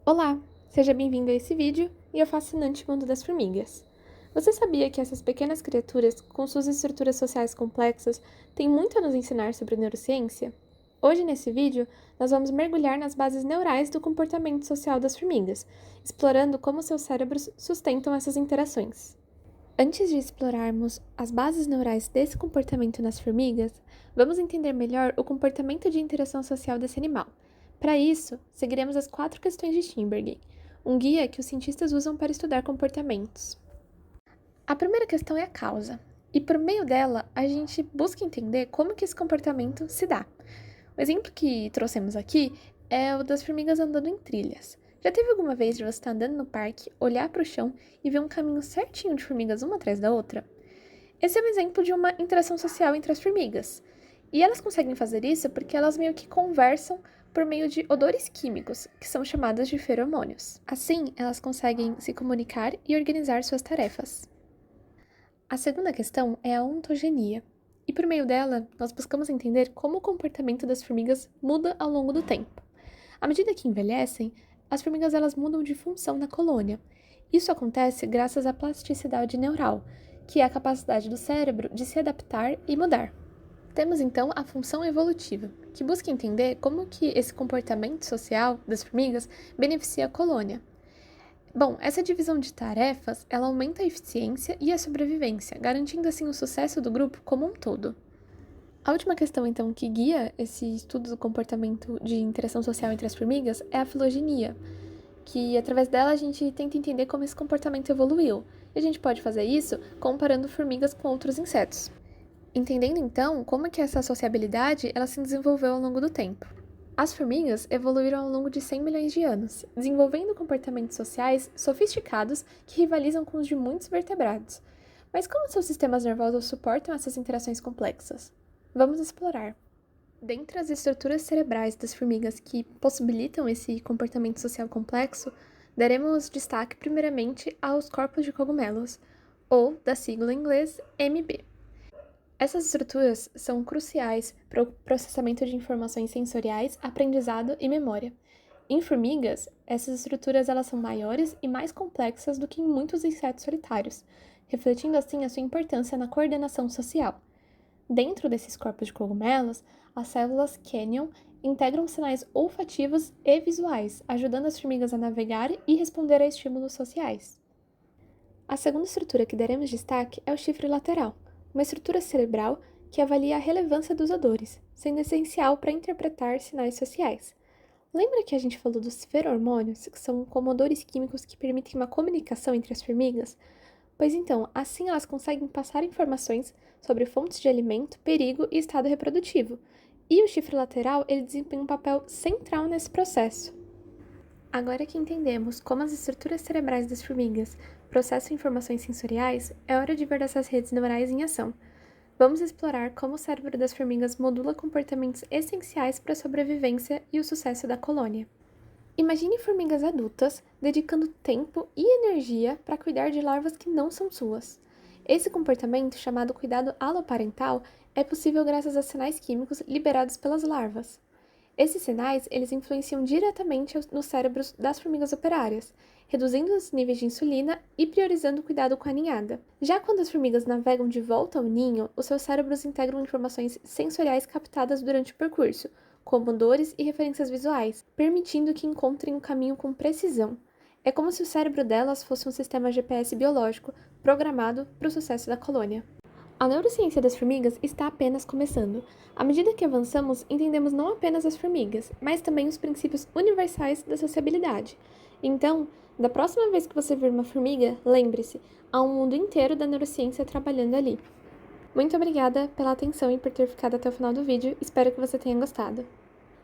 Olá, seja bem-vindo a esse vídeo e ao fascinante mundo das formigas. Você sabia que essas pequenas criaturas, com suas estruturas sociais complexas, têm muito a nos ensinar sobre neurociência? Hoje, nesse vídeo, nós vamos mergulhar nas bases neurais do comportamento social das formigas, explorando como seus cérebros sustentam essas interações. Antes de explorarmos as bases neurais desse comportamento nas formigas, vamos entender melhor o comportamento de interação social desse animal. Para isso, seguiremos as 4 questões de Sternberg, um guia que os cientistas usam para estudar comportamentos. A primeira questão é a causa, e por meio dela, a gente busca entender como que esse comportamento se dá. O exemplo que trouxemos aqui é o das formigas andando em trilhas. Já teve alguma vez de você estar andando no parque, olhar para o chão e ver um caminho certinho de formigas uma atrás da outra? Esse é um exemplo de uma interação social entre as formigas. E elas conseguem fazer isso porque elas meio que conversam por meio de odores químicos, que são chamados de feromônios. Assim, elas conseguem se comunicar e organizar suas tarefas. A segunda questão é a ontogenia. E por meio dela, nós buscamos entender como o comportamento das formigas muda ao longo do tempo. À medida que envelhecem, as formigas elas mudam de função na colônia. Isso acontece graças à plasticidade neural, que é a capacidade do cérebro de se adaptar e mudar. Temos então a função evolutiva, que busca entender como que esse comportamento social das formigas beneficia a colônia. Bom, essa divisão de tarefas, ela aumenta a eficiência e a sobrevivência, garantindo assim o sucesso do grupo como um todo. A última questão, então, que guia esse estudo do comportamento de interação social entre as formigas é a filogenia, que através dela a gente tenta entender como esse comportamento evoluiu. E a gente pode fazer isso comparando formigas com outros insetos. Entendendo, então, como que essa sociabilidade ela se desenvolveu ao longo do tempo. As formigas evoluíram ao longo de 100 milhões de anos, desenvolvendo comportamentos sociais sofisticados que rivalizam com os de muitos vertebrados. Mas como seus sistemas nervosos suportam essas interações complexas? Vamos explorar. Dentre as estruturas cerebrais das formigas que possibilitam esse comportamento social complexo, daremos destaque primeiramente aos corpos de cogumelos, ou da sigla em inglês MB. Essas estruturas são cruciais para o processamento de informações sensoriais, aprendizado e memória. Em formigas, essas estruturas elas são maiores e mais complexas do que em muitos insetos solitários, refletindo assim a sua importância na coordenação social. Dentro desses corpos de cogumelos, as células Canyon integram sinais olfativos e visuais, ajudando as formigas a navegar e responder a estímulos sociais. A segunda estrutura que daremos destaque é o chifre lateral, uma estrutura cerebral que avalia a relevância dos odores, sendo essencial para interpretar sinais sociais. Lembra que a gente falou dos feromônios, que são como odores químicos que permitem uma comunicação entre as formigas? Pois então, assim elas conseguem passar informações sobre fontes de alimento, perigo e estado reprodutivo. E o chifre lateral, ele desempenha um papel central nesse processo. Agora que entendemos como as estruturas cerebrais das formigas processam informações sensoriais, é hora de ver essas redes neurais em ação. Vamos explorar como o cérebro das formigas modula comportamentos essenciais para a sobrevivência e o sucesso da colônia. Imagine formigas adultas dedicando tempo e energia para cuidar de larvas que não são suas. Esse comportamento, chamado cuidado aloparental, é possível graças a sinais químicos liberados pelas larvas. Esses sinais, eles influenciam diretamente nos cérebros das formigas operárias, reduzindo os níveis de insulina e priorizando o cuidado com a ninhada. Já quando as formigas navegam de volta ao ninho, os seus cérebros integram informações sensoriais captadas durante o percurso, como odores e referências visuais, permitindo que encontrem o caminho com precisão. É como se o cérebro delas fosse um sistema GPS biológico programado para o sucesso da colônia. A neurociência das formigas está apenas começando. À medida que avançamos, entendemos não apenas as formigas, mas também os princípios universais da sociabilidade. Então, da próxima vez que você ver uma formiga, lembre-se, há um mundo inteiro da neurociência trabalhando ali. Muito obrigada pela atenção e por ter ficado até o final do vídeo, espero que você tenha gostado.